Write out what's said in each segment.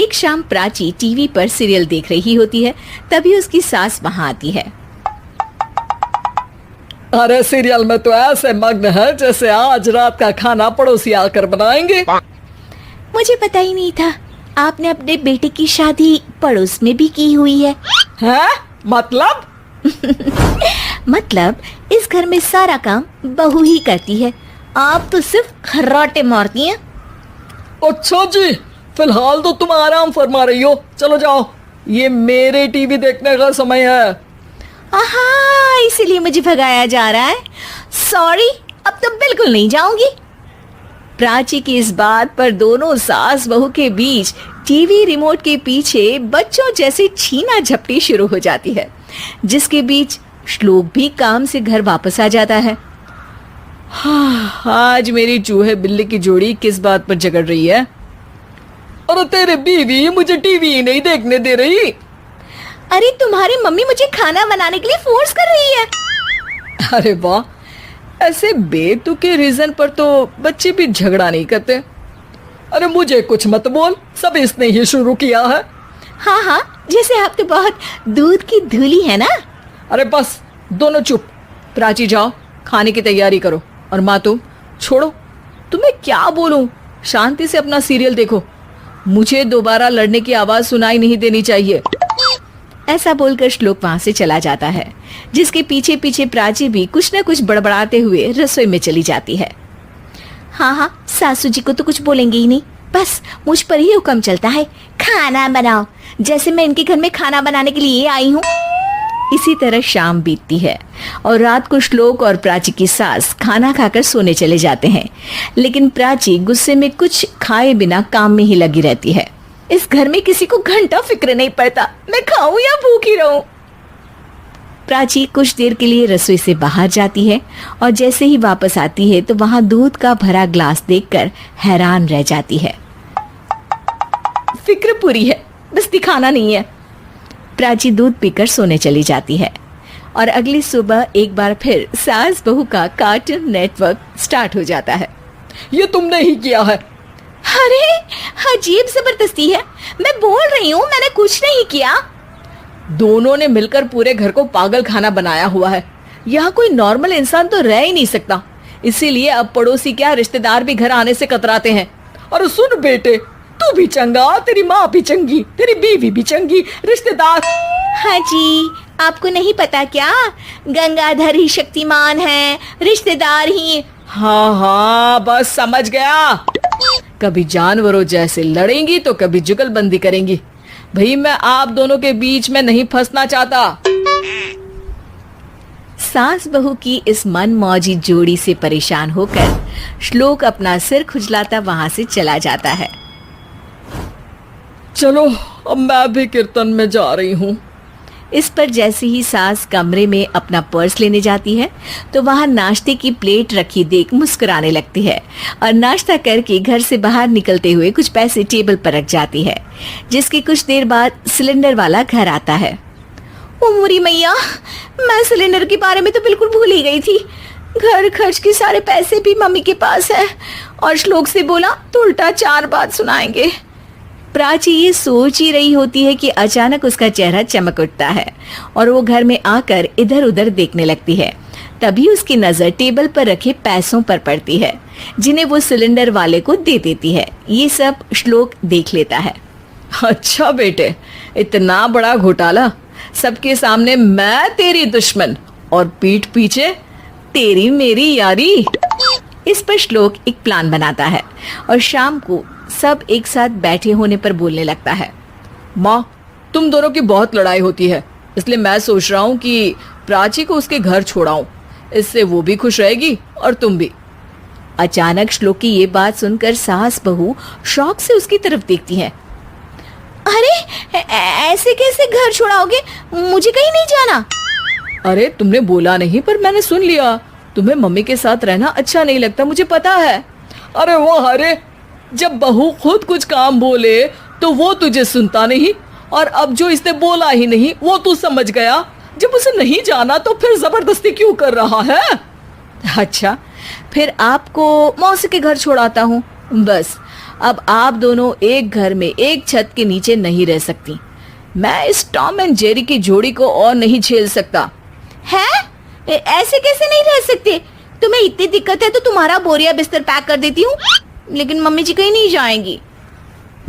एक शाम प्राची टीवी पर सीरियल देख रही होती है। तभी उसकी सास वहां आती है। अरे सीरियल में तो ऐसे मग्न है जैसे आज रात का खाना पड़ोसी आकर बनाएंगे। मुझे पता ही नहीं था आपने अपने बेटे की शादी पड़ोस में भी की हुई है। हैं? मतलब? मतलब इस घर में सारा काम बहू ही करती है, आप तो सिर्फ खर्राटे मारती हैं। अच्छा जी, फिलहाल तो तुम आराम फरमा रही हो, चलो जाओ, ये मेरे टीवी देखने का समय है। आहा, इसीलिए मुझे भगाया जा रहा है। सॉरी, अब तो बिल्कुल नहीं जाऊंगी। प्राची की इस बात पर दोनों सास बहू के बीच टीवी रिमोट के पीछे बच्चों जैसे छीना झपटी शुरू हो जाती है, जिसके बीच श्लोक भी काम से घर वापस आ जाता है। हाँ, आज मेरी चूहे बिल्ली की जोड़ी किस बात पर झगड़ रही है? अरे तेरे बीवी मुझे टीवी ही नहीं देखने दे रही। अरे तुम्हारी मम्मी मुझे खाना बनाने के लिए फोर्स कर रही है। अरे वाह, ऐसे बेतुके रीजन पर तो बच्चे भी झगड़ा नहीं करते। अरे मुझे कुछ मत बोल, सब इसने ही शुरू किया है। हाँ हाँ, जैसे आप तो बहुत दूध की धूली है ना। अरे बस, दोनों चुप। प्राची जाओ, खाने की तैयारी करो। और माँ तुम छोड़ो, तुम्हें क्या बोलूं, शांति से अपना सीरियल देखो, मुझे दोबारा लड़ने की आवाज सुनाई नहीं देनी चाहिए। ऐसा बोलकर श्लोक वहां से चला जाता है, जिसके पीछे पीछे प्राची भी कुछ न कुछ बड़बड़ाते हुए रसोई में चली जाती है। हाँ हाँ, सासू जी को तो कुछ बोलेंगे ही नहीं, बस मुझ पर ही हुक्म चलता है, खाना बनाओ, जैसे मैं इनके घर में खाना बनाने के लिए आई हूँ। इसी तरह शाम बीतती है और रात को श्लोक और प्राची की सास खाना खाकर सोने चले जाते हैं, लेकिन प्राची गुस्से में कुछ खाए बिना काम में ही लगी रहती है। इस घर में किसी को घंटा फिक्र नहीं पड़ता, मैं खाऊं या भूखी रहूं। प्राची कुछ देर के लिए रसोई से बाहर जाती है और जैसे ही वापस आती है तो वहां दूध का भरा ग्लास देखकर हैरान रह जाती है। फिक्र पूरी है, बस दिखाना नहीं है। प्राची दूध पीकर सोने चली जाती है और अगली सुबह एक बार फिर सास बहू का कार्टून नेटवर्क स्टार्ट हो जाता है। ये तुमने ही किया है। अरे अजीब जबरदस्ती है, मैं बोल रही हूँ मैंने कुछ नहीं किया। दोनों ने मिलकर पूरे घर को पागल खाना बनाया हुआ है। यहाँ कोई नॉर्मल इंसान तो रह ही नहीं सकता, इसीलिए अब पड़ोसी क्या रिश्तेदार भी घर आने से कतराते हैं। और सुन बेटे, तू भी चंगा, तेरी माँ भी चंगी, तेरी बीवी भी चंगी, रिश्तेदार। हाँ जी, आपको नहीं पता क्या, गंगाधर ही शक्तिमान है, रिश्तेदार ही। हाँ हाँ, बस समझ गया। कभी जानवरों जैसे लड़ेंगी तो कभी जुगलबंदी करेंगी। भाई मैं आप दोनों के बीच में नहीं फंसना चाहता। सास बहू की इस मनमौजी जोड़ी से परेशान होकर श्लोक अपना सिर खुजलाता वहां से चला जाता है। चलो अब मैं भी कीर्तन में जा रही हूँ। इस पर जैसे ही सास कमरे में अपना पर्स लेने जाती है तो वहां नाश्ते की प्लेट रखी देख मुस्कुराने लगती है और नाश्ता करके घर से बाहर निकलते हुए कुछ पैसे टेबल पर रख जाती है, जिसके कुछ देर बाद सिलेंडर वाला घर आता है। ओ मुरी मैया, मैं सिलेंडर के बारे में तो बिल्कुल भूल ही गई थी। घर खर्च के सारे पैसे भी मम्मी के पास है और श्लोक से बोला तो उल्टा 4 बात सुनाएंगे। प्राची ये सोच ही रही होती है कि अचानक उसका चेहरा चमक उठता है और वो घर में आकर इधर उधर देखने लगती है। तभी उसकी नजर टेबल पर रखे पैसों पर पड़ती है, जिन्हें वो सिलेंडर वाले को दे देती है। ये सब श्लोक देख लेता है। अच्छा बेटे, इतना बड़ा घोटाला, सबके सामने मैं तेरी दुश्मन और पीठ पीछे तेरी मेरी यारी। इस पर श्लोक एक प्लान बनाता है और शाम को सब एक साथ बैठे होने पर बोलने लगता है। माँ, तुम दोनों की बहुत लड़ाई होती है, इसलिए मैं सोच रहा हूँ कि प्राची को उसके घर छोड़ाऊं, इससे वो भी खुश रहेगी और तुम भी। अचानक श्लोक की ये बात सुनकर सास बहू शौक से उसकी तरफ देखती हैं। अरे ऐसे कैसे घर छोड़ाओगे, मुझे कहीं नहीं जाना। अरे तुमने बोला नहीं पर मैंने सुन लिया, तुम्हें मम्मी के साथ रहना अच्छा नहीं लगता, मुझे पता है। अरे वो अरे, जब बहू खुद कुछ काम बोले तो वो तुझे सुनता नहीं, और अब जो इसने बोला ही नहीं वो तू समझ गया। जब उसे नहीं जाना तो फिर जबरदस्ती क्यों कर रहा है? अच्छा, फिर आपको मौसी के घर छोड़ाता हूँ, बस अब आप दोनों एक घर में एक छत के नीचे नहीं रह सकती। मैं इस टॉम एंड जेरी की जोड़ी को और नहीं झेल सकता। है? ऐसे कैसे नहीं रह सकते? तुम्हें इतनी दिक्कत है तो तुम्हारा बोरिया बिस्तर पैक कर देती हूँ, लेकिन मम्मी जी कहीं नहीं जाएंगी।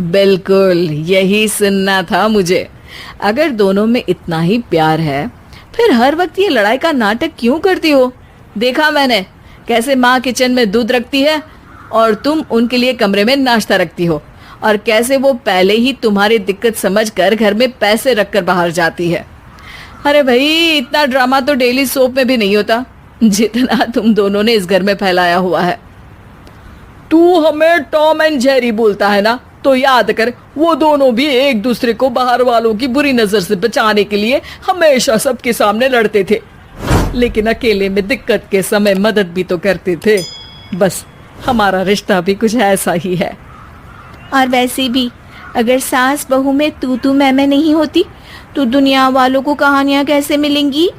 बिल्कुल यही सुनना था मुझे। अगर दोनों में इतना ही प्यार है फिर हर वक्त ये लड़ाई का नाटक क्यों करती हो? देखा मैंने कैसे माँ किचन में दूध रखती है और तुम उनके लिए कमरे में नाश्ता रखती हो, और कैसे वो पहले ही तुम्हारी दिक्कत समझकर घर में पैसे रखकर बाहर जाती है। अरे भाई, इतना ड्रामा तो डेली सोप में भी नहीं होता जितना तुम दोनों ने इस घर में फैलाया हुआ है। तू हमें टॉम एंड जेरी बोलता है ना, तो याद कर वो दोनों भी एक दूसरे को बाहर वालों की बुरी नजर से बचाने के लिए हमेशा सबके सामने लड़ते थे, लेकिन अकेले में दिक्कत के समय मदद भी तो करते थे। बस हमारा रिश्ता भी कुछ ऐसा ही है। और वैसे भी अगर सास बहू में तू मैं नहीं होती तो दुनिया वालों को कहानियां कैसे मिलेंगी?